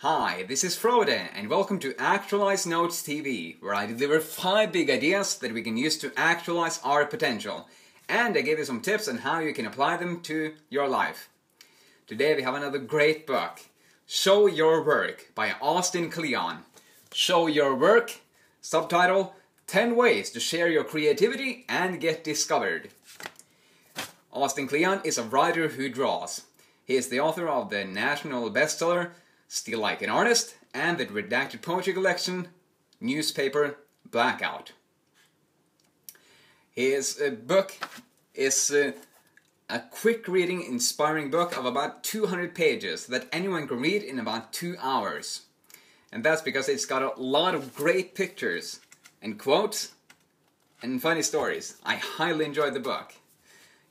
Hi, this is Frode, and welcome to Actualize Notes TV, where I deliver 5 big ideas that we can use to actualize our potential. And I give you some tips on how you can apply them to your life. Today we have another great book, Show Your Work by Austin Kleon. Show Your Work, subtitle, 10 Ways to Share Your Creativity and Get Discovered. Austin Kleon is a writer who draws. He is the author of the national bestseller, Still Like an Artist, and the redacted poetry collection, Newspaper Blackout. His book is a quick reading, inspiring book of about 200 pages that anyone can read in about 2 hours. And that's because it's got a lot of great pictures and quotes and funny stories. I highly enjoyed the book.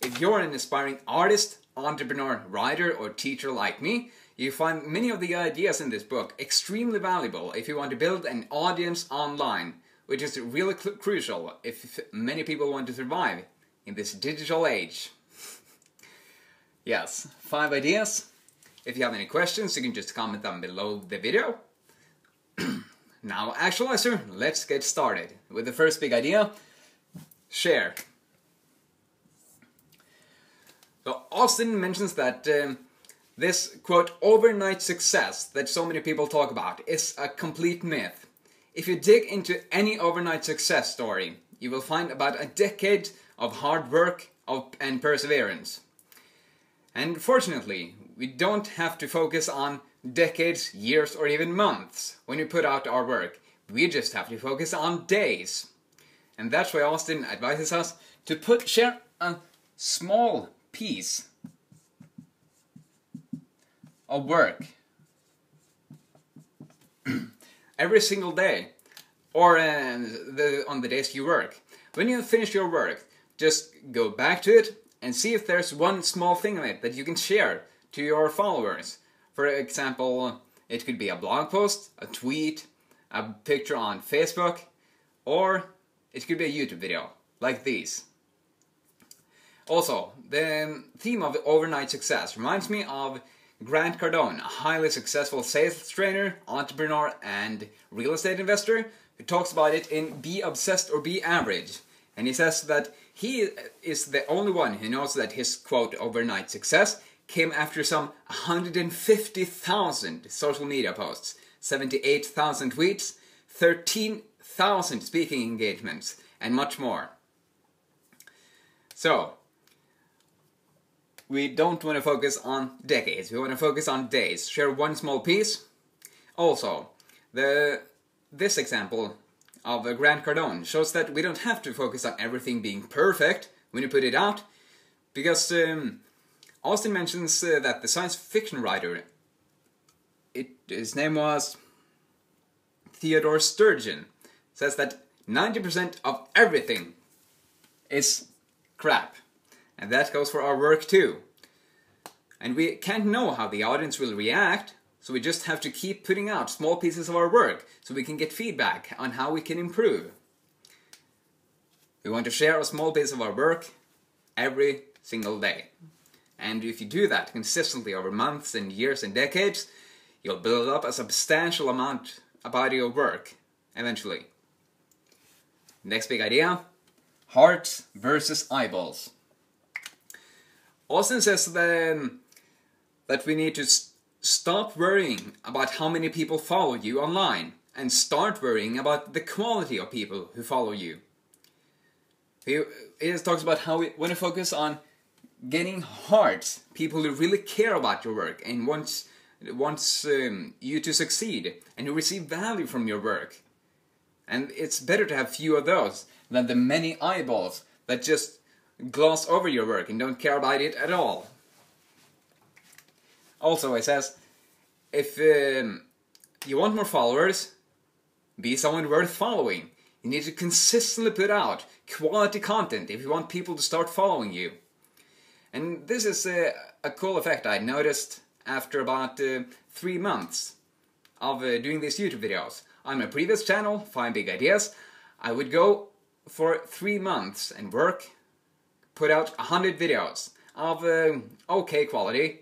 If you're an aspiring artist, entrepreneur, writer, or teacher like me, you find many of the ideas in this book extremely valuable if you want to build an audience online, which is really crucial if many people want to survive in this digital age. Yes, 5 ideas. If you have any questions, you can just comment them below the video. Now, Actualizer, let's get started with the first big idea, share. So Austin mentions that this, quote, overnight success that so many people talk about is a complete myth. If you dig into any overnight success story, you will find about a decade of hard work and perseverance. And fortunately, we don't have to focus on decades, years, or even months when we put out our work. We just have to focus on days. And that's why Austin advises us to share a small piece of work every single day, or on the days you work. When you finish your work, just go back to it and see if there's one small thing in it that you can share to your followers. For example, it could be a blog post, a tweet, a picture on Facebook, or it could be a YouTube video, like these. Also, the theme of overnight success reminds me of Grant Cardone, a highly successful sales trainer, entrepreneur, and real estate investor, who talks about it in Be Obsessed or Be Average. And he says that he is the only one who knows that his, quote, overnight success came after some 150,000 social media posts, 78,000 tweets, 13,000 speaking engagements, and much more. So, we don't want to focus on decades, we want to focus on days. Share one small piece. Also, this example of Grant Cardone shows that we don't have to focus on everything being perfect when you put it out, because Austin mentions that the science fiction writer, his name was Theodore Sturgeon, says that 90% of everything is crap. And that goes for our work too. And we can't know how the audience will react, so we just have to keep putting out small pieces of our work so we can get feedback on how we can improve. We want to share a small piece of our work every single day. And if you do that consistently over months and years and decades, you'll build up a substantial amount about your work eventually. Next big idea, hearts versus eyeballs. Austin says that we need to stop worrying about how many people follow you online and start worrying about the quality of people who follow you. He talks about how we want to focus on getting hearts, people who really care about your work and wants you to succeed and who receive value from your work. And it's better to have few of those than the many eyeballs that just gloss over your work and don't care about it at all. Also, he says, if you want more followers, be someone worth following. You need to consistently put out quality content if you want people to start following you. And this is a cool effect I noticed after about 3 months of doing these YouTube videos. On my previous channel, 5 Big Ideas, I would go for 3 months and put out 100 videos of okay quality,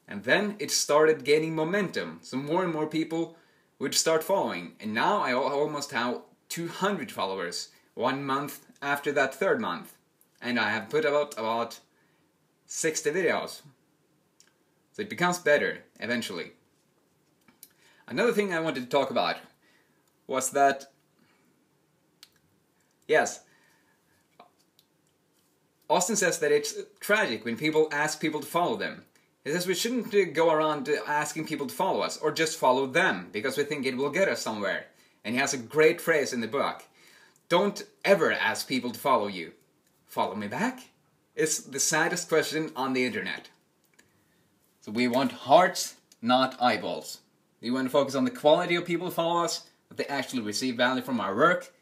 And then it started gaining momentum, so more and more people would start following. And now I almost have 200 followers 1 month after that third month. And I have put out about 60 videos. So it becomes better eventually. Another thing I wanted to talk about was that, yes, Austin says that it's tragic when people ask people to follow them. He says we shouldn't go around asking people to follow us, or just follow them, because we think it will get us somewhere. And he has a great phrase in the book. Don't ever ask people to follow you. Follow me back? It's the saddest question on the internet. So we want hearts, not eyeballs. We want to focus on the quality of people who follow us, that they actually receive value from our work,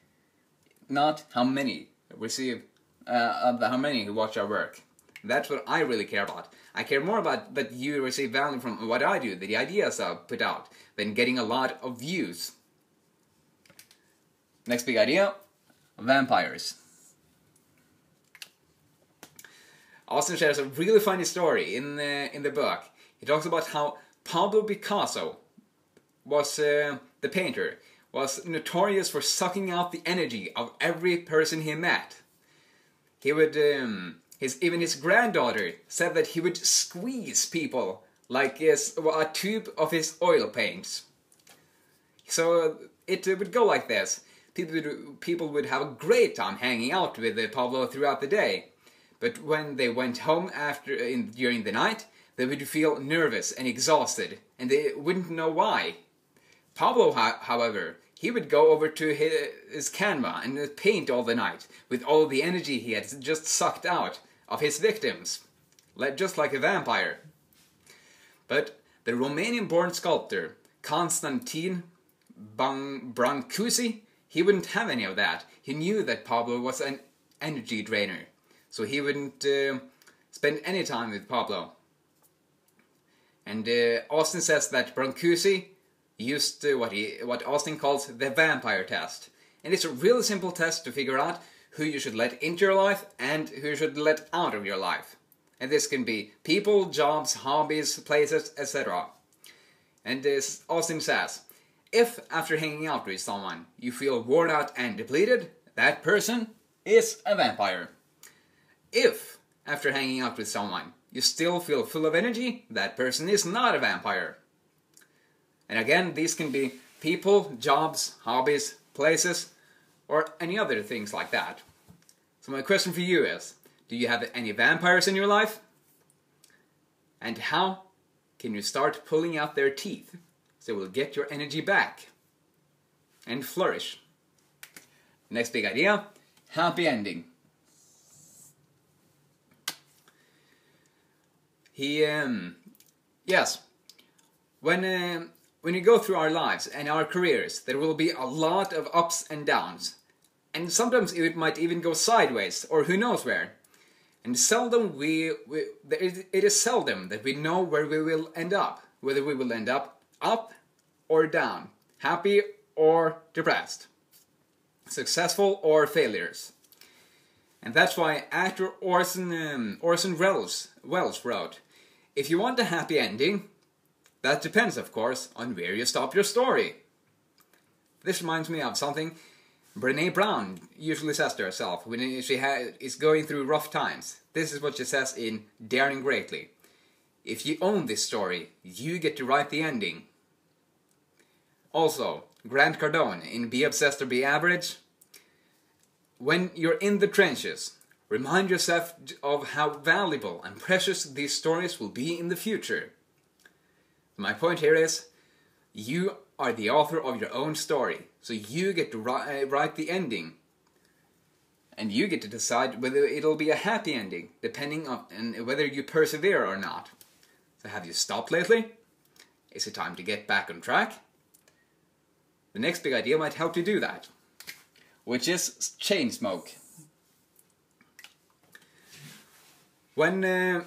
not how many receive, how many who watch our work. That's what I really care about. I care more about that you receive value from what I do, the ideas I put out, than getting a lot of views. Next big idea, vampires. Austin shares a really funny story in the book. He talks about how Pablo Picasso was the painter, was notorious for sucking out the energy of every person he met. He would, even his granddaughter said that he would squeeze people like a tube of his oil paints. So it would go like this. People would have a great time hanging out with Pablo throughout the day. But when they went home during the night, they would feel nervous and exhausted, and they wouldn't know why. Pablo, however, he would go over to his canvas and paint all the night with all the energy he had just sucked out of his victims, just like a vampire. But the Romanian-born sculptor Constantin Brancusi, he wouldn't have any of that. He knew that Pablo was an energy drainer, so he wouldn't spend any time with Pablo. And Austin says that Brancusi used what Austin calls the vampire test. And it's a really simple test to figure out who you should let into your life and who you should let out of your life. And this can be people, jobs, hobbies, places, etc. And Austin says, if after hanging out with someone you feel worn out and depleted, that person is a vampire. If after hanging out with someone you still feel full of energy, that person is not a vampire. And again, these can be people, jobs, hobbies, places, or any other things like that. So my question for you is, do you have any vampires in your life? And how can you start pulling out their teeth so you will get your energy back and flourish? Next big idea, happy ending. Yes, when you go through our lives and our careers, there will be a lot of ups and downs. And sometimes it might even go sideways, or who knows where. And seldom it is seldom that we know where we will end up. Whether we will end up or down, happy or depressed, successful or failures. And that's why actor Orson Welles wrote, if you want a happy ending, that depends, of course, on where you stop your story. This reminds me of something Brené Brown usually says to herself when she is going through rough times. This is what she says in Daring Greatly. If you own this story, you get to write the ending. Also, Grant Cardone in Be Obsessed or Be Average. When you're in the trenches, remind yourself of how valuable and precious these stories will be in the future. My point here is, you are the author of your own story, so you get to write the ending. And you get to decide whether it'll be a happy ending, depending on whether you persevere or not. So have you stopped lately? Is it time to get back on track? The next big idea might help you do that, which is chain smoke. When an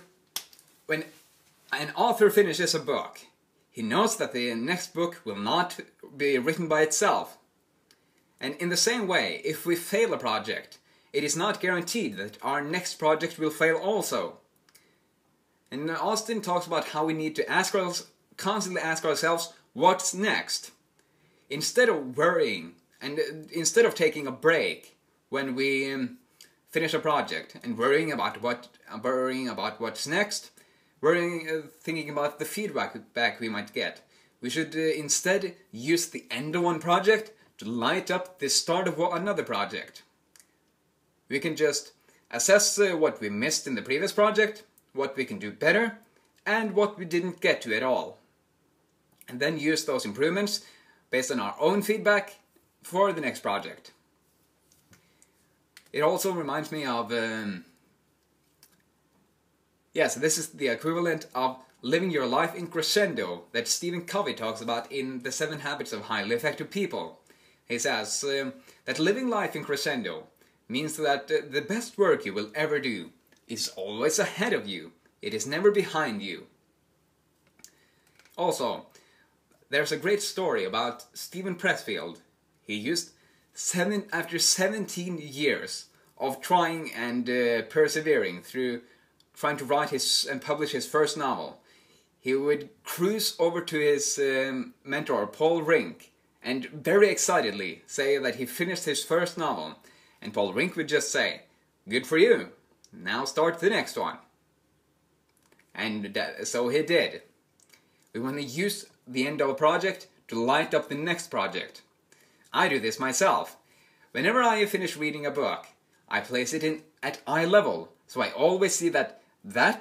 author finishes a book, he knows that the next book will not be written by itself. And in the same way, if we fail a project, it is not guaranteed that our next project will fail also. And Austin talks about how we need to constantly ask ourselves, what's next? Instead of worrying, and instead of taking a break when we finish a project and worrying about what's next, thinking about the feedback we might get, we should instead use the end of one project to light up the start of another project. We can just assess what we missed in the previous project, what we can do better, and what we didn't get to at all. And then use those improvements based on our own feedback for the next project. It also reminds me of... so this is the equivalent of living your life in crescendo that Stephen Covey talks about in The 7 Habits of Highly Effective People. He says that living life in crescendo means that the best work you will ever do is always ahead of you. It is never behind you. Also, there's a great story about Stephen Pressfield. He used after 17 years of trying and persevering through trying to write and publish his first novel. He would cruise over to his mentor, Paul Rink, and very excitedly say that he finished his first novel. And Paul Rink would just say, "Good for you, now start the next one." And so he did. We want to use the end of a project to light up the next project. I do this myself. Whenever I finish reading a book, I place it in at eye level, so I always see that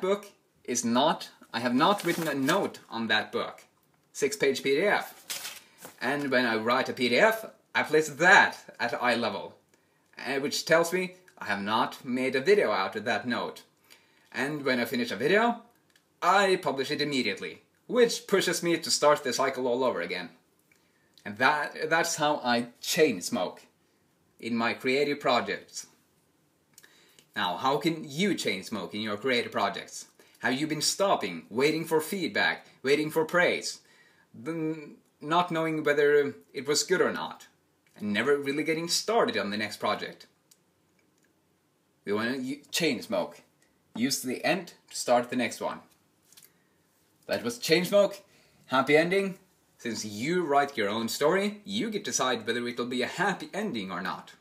book is not... I have not written a note on that book. 6-page PDF. And when I write a PDF, I place that at eye level, which tells me I have not made a video out of that note. And when I finish a video, I publish it immediately, which pushes me to start the cycle all over again. And that's how I chain smoke in my creative projects. Now, how can you chain smoke in your creative projects? Have you been stopping, waiting for feedback, waiting for praise, not knowing whether it was good or not, and never really getting started on the next project? We want to chain smoke. Use the end to start the next one. That was chain smoke. Happy ending. Since you write your own story, you get to decide whether it'll be a happy ending or not.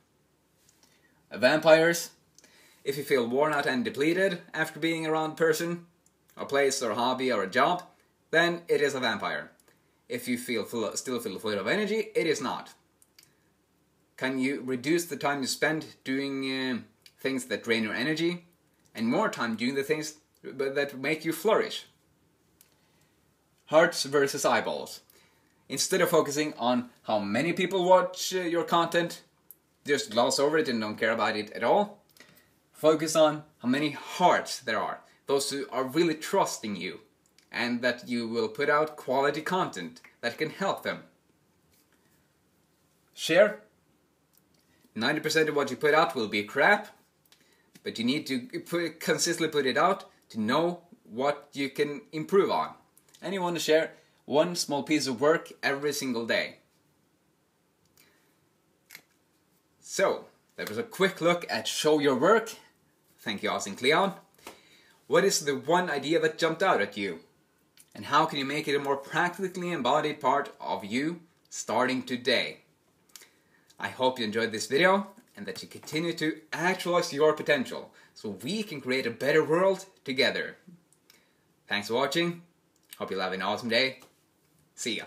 Vampires. If you feel worn out and depleted after being around a person, a place or a hobby or a job, then it is a vampire. If you still feel full of energy, it is not. Can you reduce the time you spend doing things that drain your energy, and more time doing the things that make you flourish? Hearts versus eyeballs. Instead of focusing on how many people watch your content, just gloss over it and don't care about it at all. Focus on how many hearts there are, those who are really trusting you, and that you will put out quality content that can help them. Share. 90% of what you put out will be crap, but you need to consistently put it out to know what you can improve on. And you want to share one small piece of work every single day. So, that was a quick look at Show Your Work. Thank you, Austin Kleon. What is the one idea that jumped out at you? And how can you make it a more practically embodied part of you starting today? I hope you enjoyed this video and that you continue to actualize your potential so we can create a better world together. Thanks for watching. Hope you'll have an awesome day. See ya.